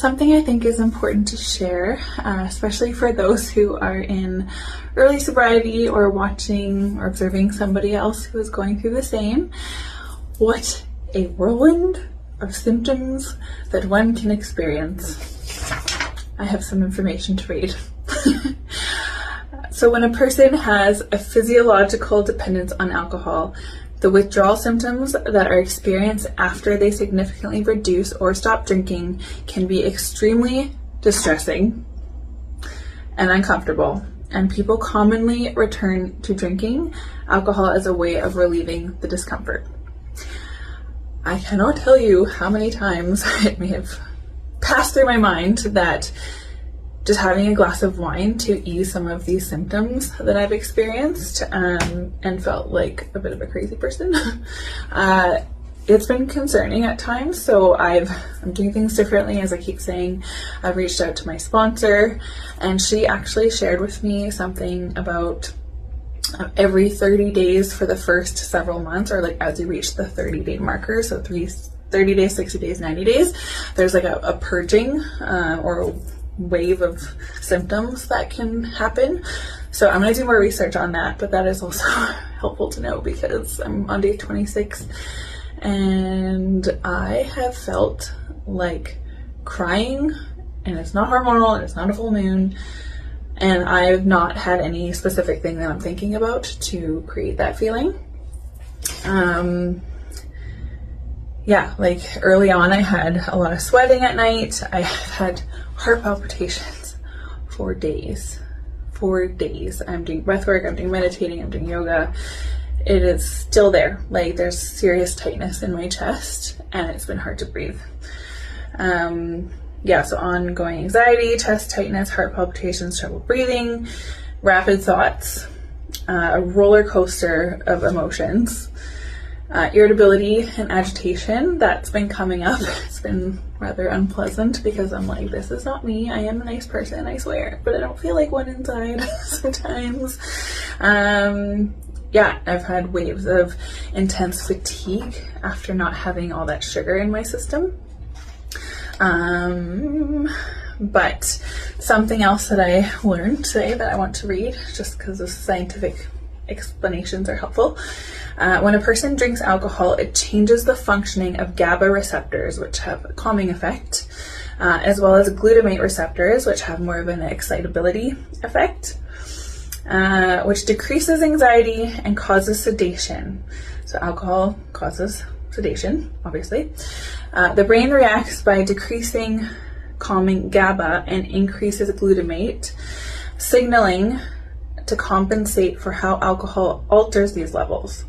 Something I think is important to share, especially for those who are in early sobriety or watching or observing somebody else who is going through the same. What a whirlwind of symptoms that one can experience. I have some information to read. So when a person has a physiological dependence on alcohol, the withdrawal symptoms that are experienced after they significantly reduce or stop drinking can be extremely distressing and uncomfortable, and people commonly return to drinking alcohol as a way of relieving the discomfort. I cannot tell you how many times it may have passed through my mind that just having a glass of wine to ease some of these symptoms that I've experienced and felt like a bit of a crazy person. It's been concerning at times, so I'm doing things differently. As I keep saying, I've reached out to my sponsor, and she actually shared with me something about every 30 days for the first several months, or like as you reach the 30-day marker, so 30 days, 60 days, 90 days, there's like a purging or wave of symptoms that can happen. So I'm going to do more research on that, but that is also helpful to know because I'm on day 26 and I have felt like crying, and it's not hormonal and it's not a full moon, and I've not had any specific thing that I'm thinking about to create that feeling. Yeah, like early on I had a lot of sweating at night. I had heart palpitations for days. I'm doing breath work, I'm doing meditating, I'm doing yoga. It is still there. Like there's serious tightness in my chest and it's been hard to breathe. Yeah, so ongoing anxiety, chest tightness, heart palpitations, trouble breathing, rapid thoughts, a roller coaster of emotions. Irritability and agitation, that's been coming up. It's been rather unpleasant because I'm like, this is not me. I am a nice person, I swear, but I don't feel like one inside sometimes. Yeah, I've had waves of intense fatigue after not having all that sugar in my system. But something else that I learned today that I want to read, just because the scientific explanations are helpful. When a person drinks alcohol, it changes the functioning of GABA receptors, which have a calming effect, as well as glutamate receptors, which have more of an excitability effect, which decreases anxiety and causes sedation. So alcohol causes sedation, obviously. The brain reacts by decreasing calming GABA and increases glutamate, signaling to compensate for how alcohol alters these levels.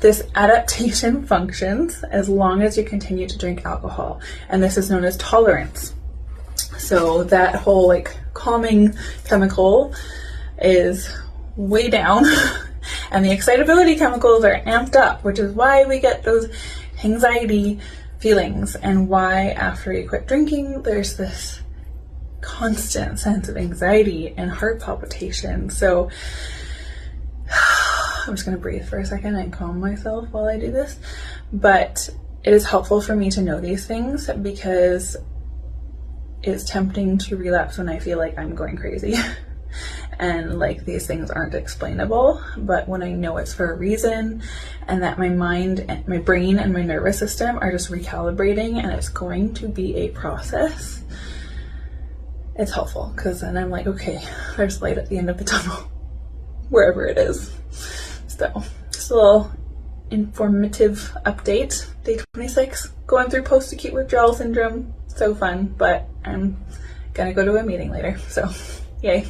This adaptation functions as long as you continue to drink alcohol, and this is known as tolerance. So that whole like calming chemical is way down and the excitability chemicals are amped up, which is why we get those anxiety feelings and why after you quit drinking there's this constant sense of anxiety and heart palpitation. So I'm just going to breathe for a second and calm myself while I do this. But it is helpful for me to know these things because it's tempting to relapse when I feel like I'm going crazy and like these things aren't explainable. But when I know it's for a reason and that my mind and my brain and my nervous system are just recalibrating and it's going to be a process, it's helpful because then I'm like, okay, there's light at the end of the tunnel, wherever it is. So just a little informative update. Day 26, going through post-acute withdrawal syndrome. So fun, but I'm gonna go to a meeting later, so yay.